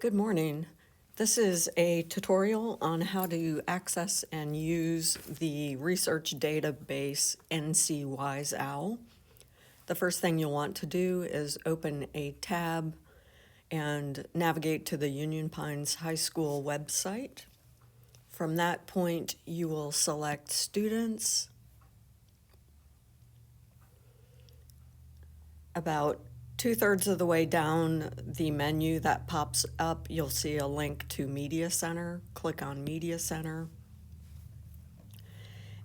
Good morning. This is a tutorial on how to access and use the research database NCWiseOwl. The first thing you'll want to do is open a tab and navigate to the Union Pines High School website. From that point, you will select Students. About 2/3 of the way down the menu that pops up, you'll see a link to Media Center. Click on Media Center.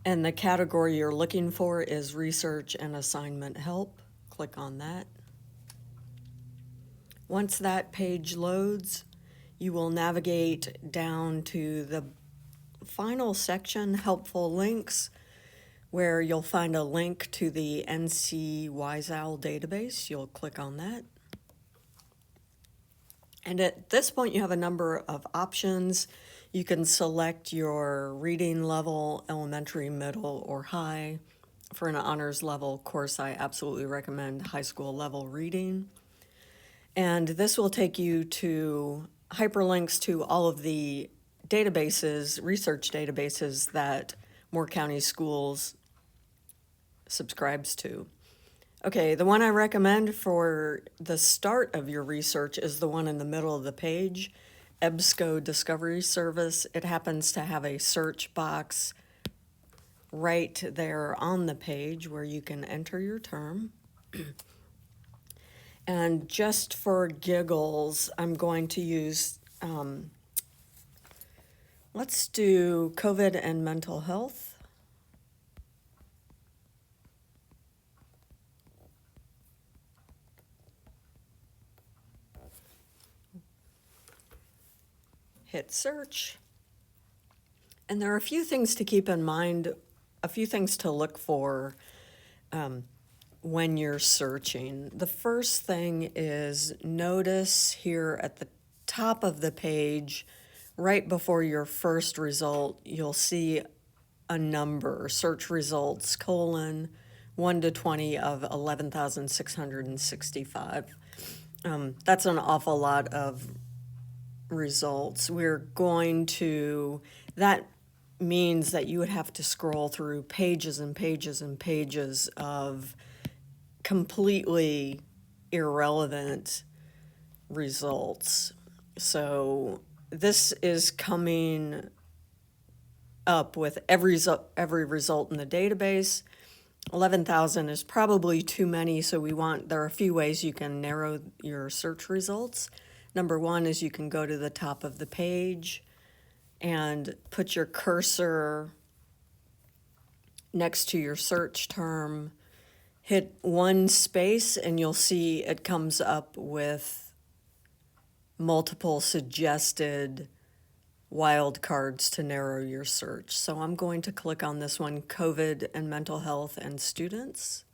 And the category you're looking for is Research and Assignment Help. Click on that. Once that page loads, you will navigate down to the final section, Helpful Links, where you'll find a link to the NCWiseOwl database. You'll click on that. And at this point, you have a number of options. You can select your reading level, elementary, middle, or high. For an honors level course, I absolutely recommend high school level reading. And this will take you to hyperlinks to all of the databases, research databases that Moore County Schools subscribes to. Okay, the one I recommend for the start of your research is the one in the middle of the page, EBSCO Discovery Service. It happens to have a search box right there on the page where you can enter your term. And just for giggles, I'm going to use, let's do COVID and mental health. Hit search. And there are a few things to keep in mind, a few things to look for when you're searching. The first thing is notice here at the top of the page, right before your first result, you'll see a number, search results, colon, 1 to 20 of 11,665. That's an awful lot of results. That means that you would have to scroll through pages and pages and pages of completely irrelevant results. So this is coming up with every result in the database. 11,000 is probably too many, so there are a few ways you can narrow your search results. Number one is you can go to the top of the page and put your cursor next to your search term, hit one space, and you'll see it comes up with multiple suggested wildcards to narrow your search. So I'm going to click on this one, COVID and mental health and students,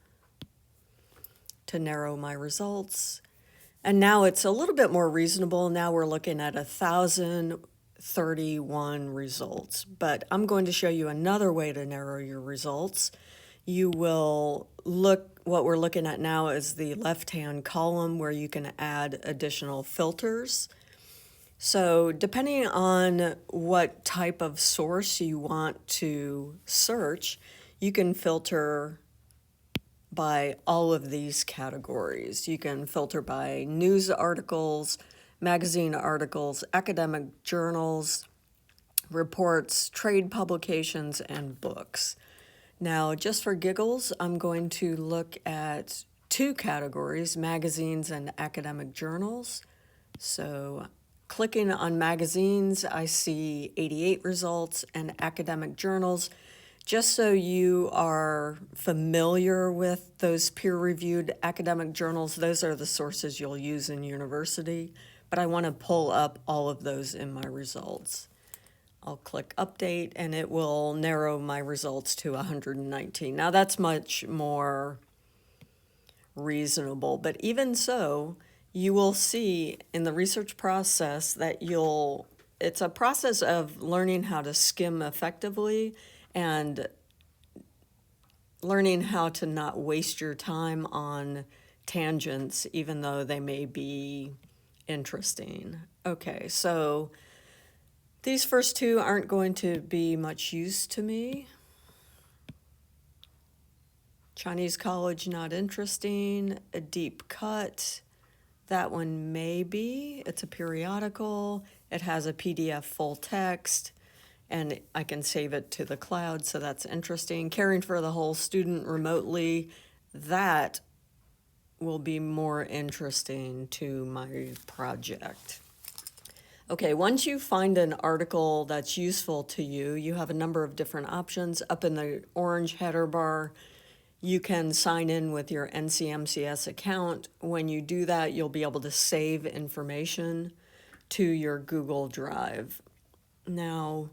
to narrow my results. And now it's a little bit more reasonable. Now we're looking at 1,031 results. But I'm going to show you another way to narrow your results. You will what we're looking at now is the left-hand column where you can add additional filters. So depending on what type of source you want to search, you can filter by all of these categories. You can filter by news articles, magazine articles, academic journals, reports, trade publications, and books. Now, just for giggles, I'm going to look at two categories, magazines and academic journals. So clicking on magazines, I see 88 results, and academic journals. Just so you are familiar with those peer-reviewed academic journals, those are the sources you'll use in university, but I want to pull up all of those in my results. I'll click Update, and it will narrow my results to 119. Now that's much more reasonable, but even so, you will see in the research process that it's a process of learning how to skim effectively and learning how to not waste your time on tangents, even though they may be interesting. Okay, so these first two aren't going to be much use to me. Chinese college, not interesting. A deep cut, that one may be. It's a periodical. It has a PDF full text, and I can save it to the cloud, so that's interesting. Caring for the whole student remotely, that will be more interesting to my project. Okay, once you find an article that's useful to you, you have a number of different options. Up in the orange header bar, you can sign in with your NCMCS account. When you do that, you'll be able to save information to your Google Drive. Now,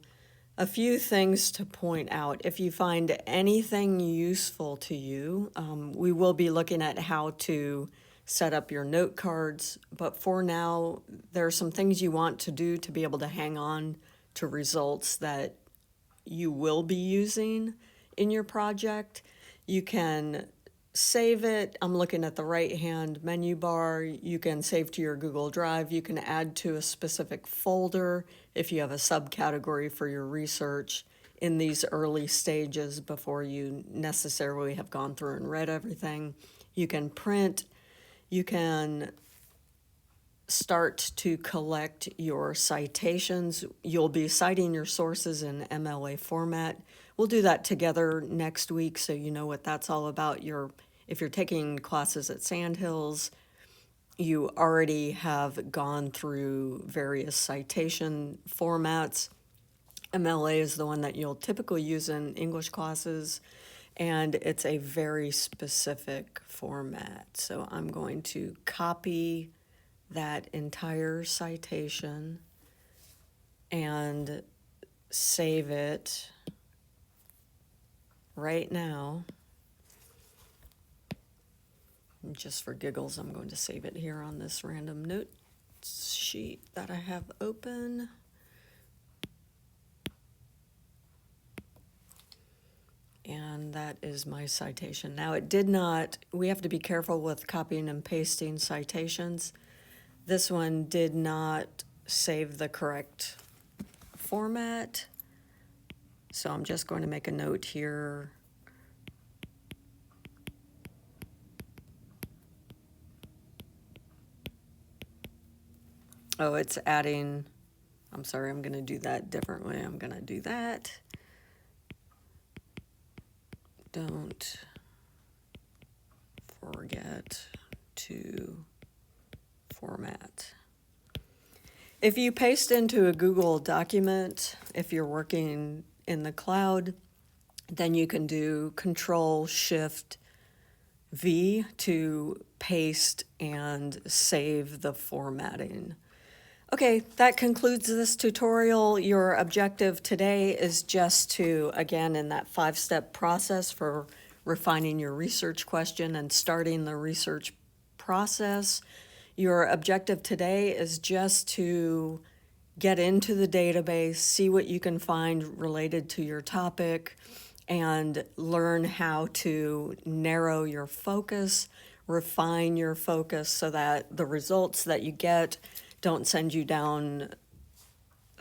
a few things to point out. If you find anything useful to you, we will be looking at how to set up your note cards, but for now, there are some things you want to do to be able to hang on to results that you will be using in your project. You can save it. I'm looking at the right-hand menu bar. You can save to your Google Drive. You can add to a specific folder if you have a subcategory for your research in these early stages before you necessarily have gone through and read everything. You can print. You can start to collect your citations. You'll be citing your sources in MLA format. We'll do that together next week so you know what that's all about. If you're taking classes at Sandhills, you already have gone through various citation formats. MLA is the one that you'll typically use in English classes, and it's a very specific format. So I'm going to copy that entire citation and save it right now. And just for giggles, I'm going to save it here on this random note sheet that I have open. And that is my citation. Now we have to be careful with copying and pasting citations. This one did not save the correct format. So I'm just going to make a note here. Oh, it's adding, I'm sorry, I'm going to do that differently. I'm going to do that. Don't forget to format. If you paste into a Google document, if you're working in the cloud, then you can do Control-Shift-V to paste and save the formatting. Okay, that concludes this tutorial. Your objective today is just to, again, in that 5-step process for refining your research question and starting the research process, your objective today is just to get into the database, see what you can find related to your topic, and learn how to narrow your focus, refine your focus so that the results that you get don't send you down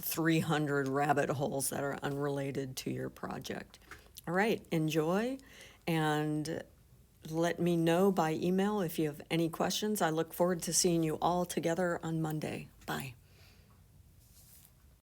300 rabbit holes that are unrelated to your project. All right, enjoy, and let me know by email if you have any questions. I look forward to seeing you all together on Monday. Bye.